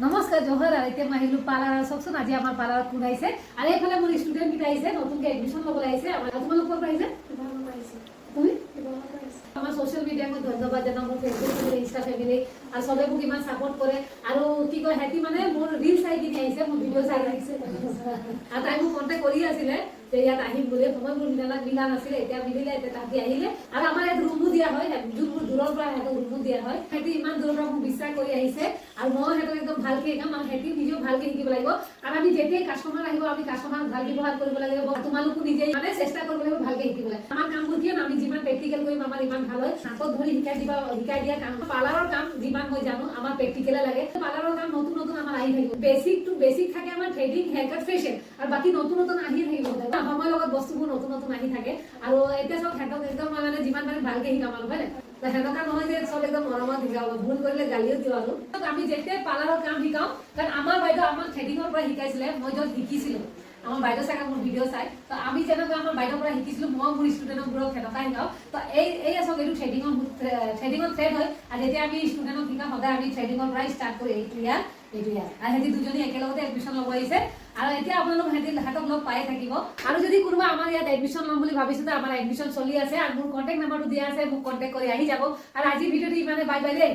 নমস্কাৰ জহৰ আৰু এতিয়া মই আহিলোঁ পাৰ্লাৰ চাওকচোন আজি আমাৰ পাৰ্লাৰত কোন আহিছে আৰু এইফালে মোৰ ষ্টুডেণ্টকেইটা আহিছে নতুনকৈ এডমিশ্যন ল'বলৈ আহিছে তোমালোকৰ পৰা আহিছে তুমি আমাৰ সোশ্যাল মিডিয়া মই ধন্যবাদ জানাম মোৰ Facebook family Insta family R সবে মোক ইমান সাপোৰ্ট কৰে আৰ কি কয় হেতি মানে মোৰ ৰিল চাই কিনি আহিছে মোৰ ভিডিও চাই আহিছে আৰ তাই মোক কন্টাক্ট কৰি আছিলে যে ইয়াত আহিম বুলি সময় মোৰ মিলা নাছিলে এতিয়া মিলিলে এতিয়া তাহাঁতি আহিলে আৰু আমাৰ ইয়াত ৰুমো দিয়া হয় যোনবোৰ দূৰৰ পৰা সিহঁতক ৰুমো দিয়া হয় সিহঁতি ইমান দূৰৰ পৰা মোক বিশ্বাস কৰি আহিছে আৰু মই সিহঁতক একদম ভালকে শিকাম আৰু সিহঁতি নিজেও ভালকে শিকিব লাগিব কাৰণ আমি যেতিয়াই কাষ্টমাৰ আহিব আমি কাষ্টমাৰক ভাল ব্যৱহাৰ কৰিব লাগিব তোমালোকো নিজেই মানে চেষ্টা কৰিব লাগিব ভালকে শিকিবলৈ আমাৰ কামবোৰ কি আমি যিমান প্ৰেক্টিকেল কৰিম আমাৰ ইমান ভাল হয় হাতত ধৰি শিকাই দিয়া কাম পাৰ্লাৰৰ কাম যিমান মই জানো আমাৰ প্ৰেক্টিকেলে লাগে পাৰ্লাৰৰ কাম নতুন নতুন আমাৰ আহি থাকিব বেসিক থাকে আমাৰ থ্ৰেডিং হেয়াৰ কাট ফেচিয়েল আৰু বাকি নতুন নতুন আহি থাকিব সময়ৰ লগত বস্তুবোৰ নতুন নতুন আহি থাকে আৰু এতিয়া চব হেঁতক একদম মানে যিমান পাৰে ভালকে শিকাম আৰু হয় না হেঁতকা নহয় যে চব একদম মৰমত শিকাব ভুল কৰিলে গালিও দিওঁ আৰু আমি যেতিয়াই পাৰ্লাৰৰ কাম শিকাওঁ কাৰণ আমাৰ বাইদেউ আমাক থ্ৰেডিঙৰ পৰা শিকাইছিলে মই য'ত শিকিছিলো আমাৰ বাইদেউ চাগে মোৰ ভিডিও চাই তো আমি যেনেকৈ আমাৰ বাইদেউৰ পৰা শিকিছিলো মই মোৰ ষ্টুডেণ্টবোৰক সেনেকা শিকাওঁ তো এই আচক এইটো থ্ৰেডিঙৰ থ্ৰেড হয় আৰু যেতিয়া আমি ষ্টুডেণ্টক শিকাওঁ সদায় আমি থ্ৰেডিঙৰ পৰাই ষ্টাৰ্ট কৰি এইটো ইয়াৰ আৰু সিহঁতি দুজনী একেলগতে এডমিশ্যন ল'ব আহিছে আৰু এতিয়া আপোনালোক সিহঁতক লগ পাই থাকিব আৰু যদি কোনোবা আমাৰ ইয়াত এডমিশ্যন ল'ম বুলি ভাবিছে আমাৰ এডমিশ্যন চলি আছে আৰু মোৰ কণ্টেক্ট নাম্বাৰটো দিয়া আছে মোক কণ্টেক্ট কৰি আহি যাব আৰু আজি ভিডিঅ'টো ইমানে বাই বাই দেই।